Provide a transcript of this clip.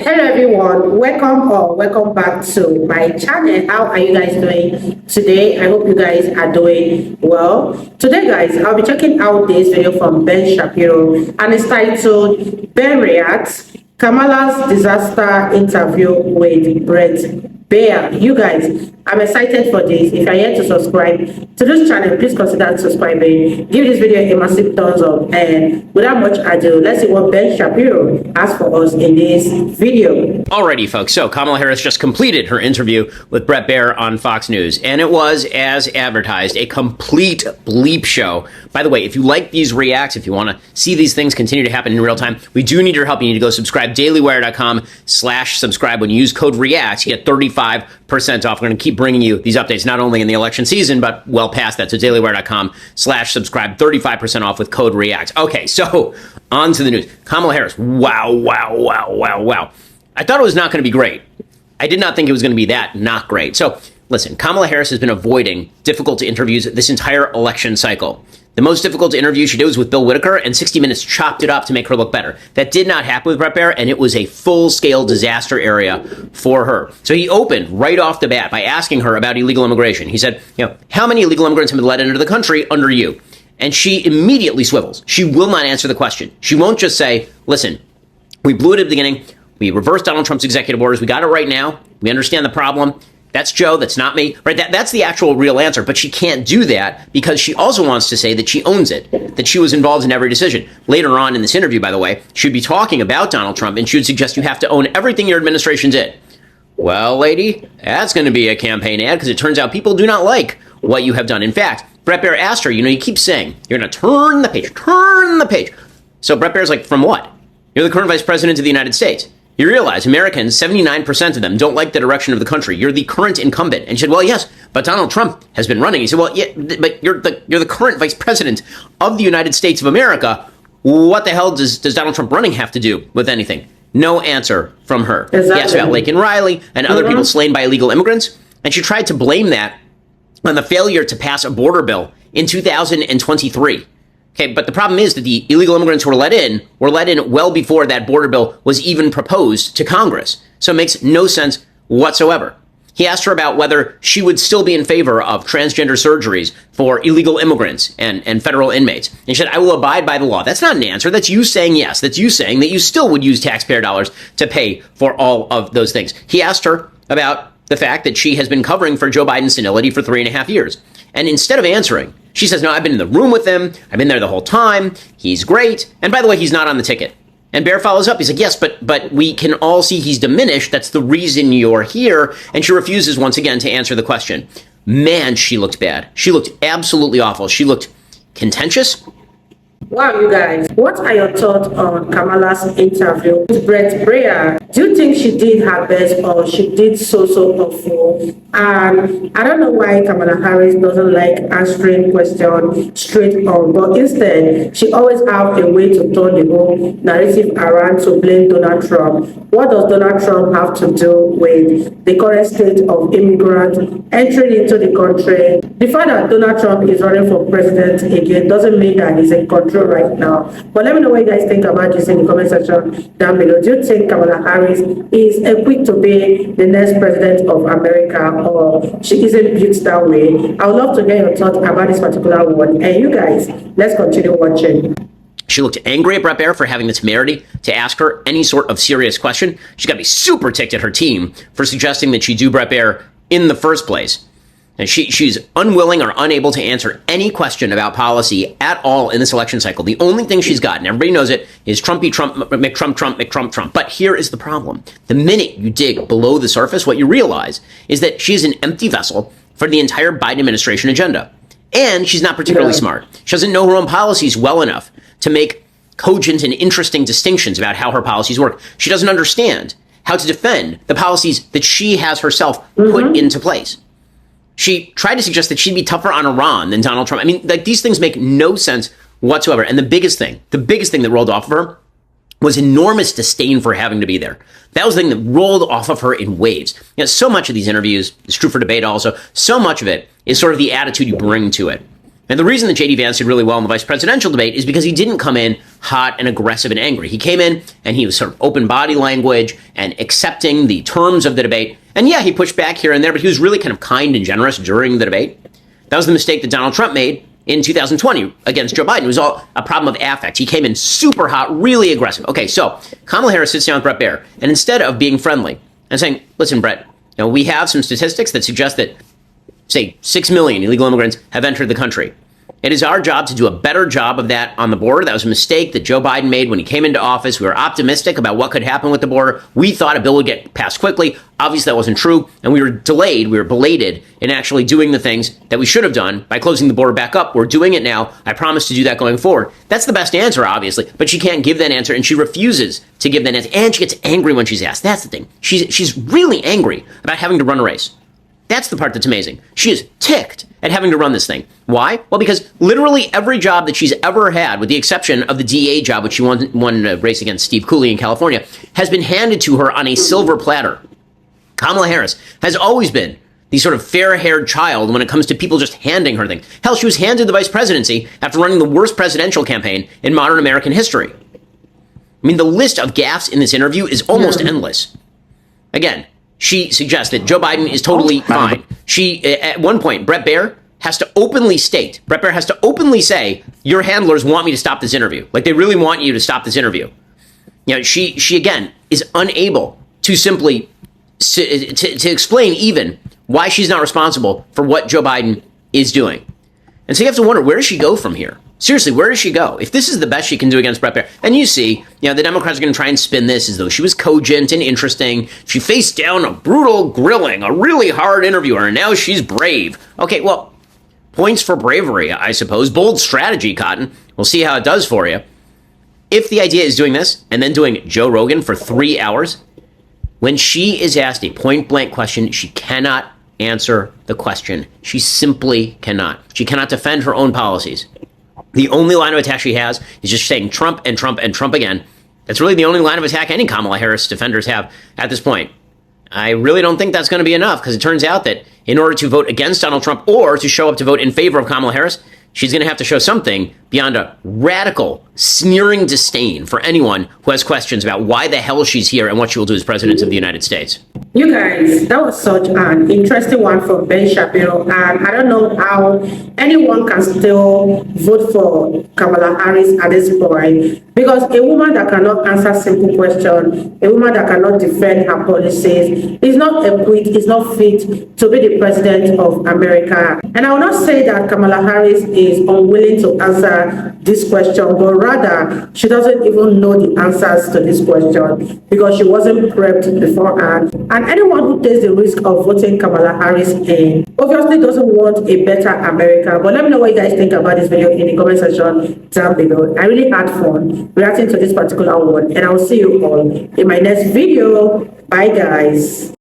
Hello everyone, welcome or welcome back to my channel. How are you guys doing today? I hope you guys are doing well. Today guys, I'll be checking out this video from Ben Shapiro and it's titled Ben Reacts Kamala's Disaster Interview with Bret. Baier. You guys, I'm excited for this. If you're yet to subscribe to this channel, please consider subscribing. Give this video a massive thumbs up. And without much ado, let's see what Ben Shapiro has for us in this video. Alrighty, folks. So Kamala Harris just completed her interview with Bret Baier on Fox News, and it was, as advertised, a complete bleep show. By the way, if you like these reacts, if you want to see these things continue to happen in real time, we do need your help. You need to go subscribe, dailywire.com/subscribe. When you use code REACT, you get 35% off. We're going to keep bringing you these updates, not only in the election season, but well past that. So dailywire.com/subscribe, 35% off with code REACT. Okay, so on to the news. Kamala Harris. Wow. I thought it was not going to be great. I did not think it was going to be that not great. So listen, Kamala Harris has been avoiding difficult interviews this entire election cycle. The most difficult interview she did was with Bill Whitaker, and 60 Minutes chopped it up to make her look better. That did not happen with Bret Baier, and it was a full-scale disaster area for her. So he opened right off the bat by asking her about illegal immigration. He said, how many illegal immigrants have been let into the country under you? And she immediately swivels. She will not answer the question. She won't just say, listen, we blew it at the beginning. We reversed Donald Trump's executive orders. We got it right now. We understand the problem. That's Joe. That's not me. Right? That's the actual real answer. But she can't do that because she also wants to say that she owns it, that she was involved in every decision. Later on in this interview, by the way, she'd be talking about Donald Trump, and she would suggest you have to own everything your administration did. Well, lady, that's going to be a campaign ad because it turns out people do not like what you have done. In fact, Bret Baier asked her, you keep saying you're going to turn the page. So Bret Baier's like, from what? You're the current vice president of the United States. You realize Americans, 79% of them don't like the direction of the country. You're the current incumbent. And she said, well, yes, but Donald Trump has been running. He said, well, yeah, but you're the current vice president of the United States of America. What the hell does Donald Trump running have to do with anything? No answer from her. Exactly. He asked about Laken Riley and other people slain by illegal immigrants. And she tried to blame that on the failure to pass a border bill in 2023. Okay, but the problem is that the illegal immigrants who were let in well before that border bill was even proposed to Congress. So it makes no sense whatsoever. He asked her about whether she would still be in favor of transgender surgeries for illegal immigrants and federal inmates. And she said, I will abide by the law. That's not an answer. That's you saying yes. That's you saying that you still would use taxpayer dollars to pay for all of those things. He asked her about the fact that she has been covering for Joe Biden's senility for 3.5 years. And instead of answering, she says, no, I've been in the room with him. I've been there the whole time. He's great. And by the way, he's not on the ticket. And Baier follows up. He's like, yes, but we can all see he's diminished. That's the reason you're here. And she refuses once again to answer the question. Man, she looked bad. She looked absolutely awful. She looked contentious. Wow, you guys, what are your thoughts on Kamala's interview with Bret Baier? Do you think she did her best or she did so awful? And I don't know why Kamala Harris doesn't like answering questions straight on, but instead, she always have a way to turn the whole narrative around to blame Donald Trump. What does Donald Trump have to do with the current state of immigrants entering into the country? The fact that Donald Trump is running for president again doesn't mean that he's in control right now. But let me know what you guys think about this in the comment section down below. Do you think Kamala Harris is equipped to be the next president of America, or she isn't built that way? I would love to hear your thoughts about this particular one. And you guys, let's continue watching. She looked angry at Bret Baier for having the temerity to ask her any sort of serious question. She's got to be super ticked at her team for suggesting that she do Bret Baier in the first place. And she's unwilling or unable to answer any question about policy at all in this election cycle. The only thing she's got, and everybody knows it, is Trumpy Trump, McTrump. But here is the problem. The minute you dig below the surface, what you realize is that she's an empty vessel for the entire Biden administration agenda. And she's not particularly smart. She doesn't know her own policies well enough to make cogent and interesting distinctions about how her policies work. She doesn't understand how to defend the policies that she has herself put into place. She tried to suggest that she'd be tougher on Iran than Donald Trump. I mean, like, these things make no sense whatsoever. And the biggest thing that rolled off of her was enormous disdain for having to be there. That was the thing that rolled off of her in waves. So much of these interviews is true for debate also. So much of it is sort of the attitude you bring to it. And the reason that J.D. Vance did really well in the vice presidential debate is because he didn't come in hot and aggressive and angry. He came in and he was sort of open body language and accepting the terms of the debate. And yeah, he pushed back here and there, but he was really kind of kind and generous during the debate. That was the mistake that Donald Trump made in 2020 against Joe Biden. It was all a problem of affect. He came in super hot, really aggressive. Okay, so Kamala Harris sits down with Bret Baier, and instead of being friendly and saying, listen, Bret, we have some statistics that suggest that, say, 6 million illegal immigrants have entered the country. It is our job to do a better job of that on the border. That was a mistake that Joe Biden made when he came into office. We were optimistic about what could happen with the border. We thought a bill would get passed quickly. Obviously, that wasn't true. And we were delayed. We were belated in actually doing the things that we should have done by closing the border back up. We're doing it now. I promise to do that going forward. That's the best answer, obviously. But she can't give that answer, and she refuses to give that answer. And she gets angry when she's asked. That's the thing. She's really angry about having to run a race. That's the part that's amazing. She is ticked at having to run this thing. Why? Well, because literally every job that she's ever had, with the exception of the DA job, which she won a race against Steve Cooley in California, has been handed to her on a silver platter. Kamala Harris has always been the sort of fair-haired child when it comes to people just handing her things. Hell, she was handed the vice presidency after running the worst presidential campaign in modern American history. I mean, the list of gaffes in this interview is almost endless. Again, she suggests that Joe Biden is totally fine. At one point, Bret Baier has to openly say, your handlers want me to stop this interview. Like, they really want you to stop this interview. She again, is unable to simply, to explain even why she's not responsible for what Joe Biden is doing. And so you have to wonder, where does she go from here? Seriously, where does she go? If this is the best she can do against Bret Baier, and you see, the Democrats are going to try and spin this as though she was cogent and interesting. She faced down a brutal grilling, a really hard interviewer, and now she's brave. Okay, well, points for bravery, I suppose. Bold strategy, Cotton. We'll see how it does for you. If the idea is doing this and then doing Joe Rogan for 3 hours, when she is asked a point-blank question, she cannot answer the question. She simply cannot. She cannot defend her own policies. The only line of attack she has is just saying Trump and Trump and Trump again. That's really the only line of attack any Kamala Harris defenders have at this point. I really don't think that's going to be enough, because it turns out that in order to vote against Donald Trump or to show up to vote in favor of Kamala Harris, she's going to have to show something beyond a radical, sneering disdain for anyone who has questions about why the hell she's here and what she will do as president of the United States. You guys, that was such an interesting one from Ben Shapiro, and I don't know how anyone can still vote for Kamala Harris at this point, because a woman that cannot answer simple questions, a woman that cannot defend her policies, is not equipped, is not fit to be the president of America. And I will not say that Kamala Harris is unwilling to answer this question, but rather she doesn't even know the answers to this question because she wasn't prepped beforehand. And anyone who takes the risk of voting Kamala Harris in obviously doesn't want a better America. But let me know what you guys think about this video in the comment section down below. I really had fun reacting to this particular one, and I will see you all in my next video. Bye, guys.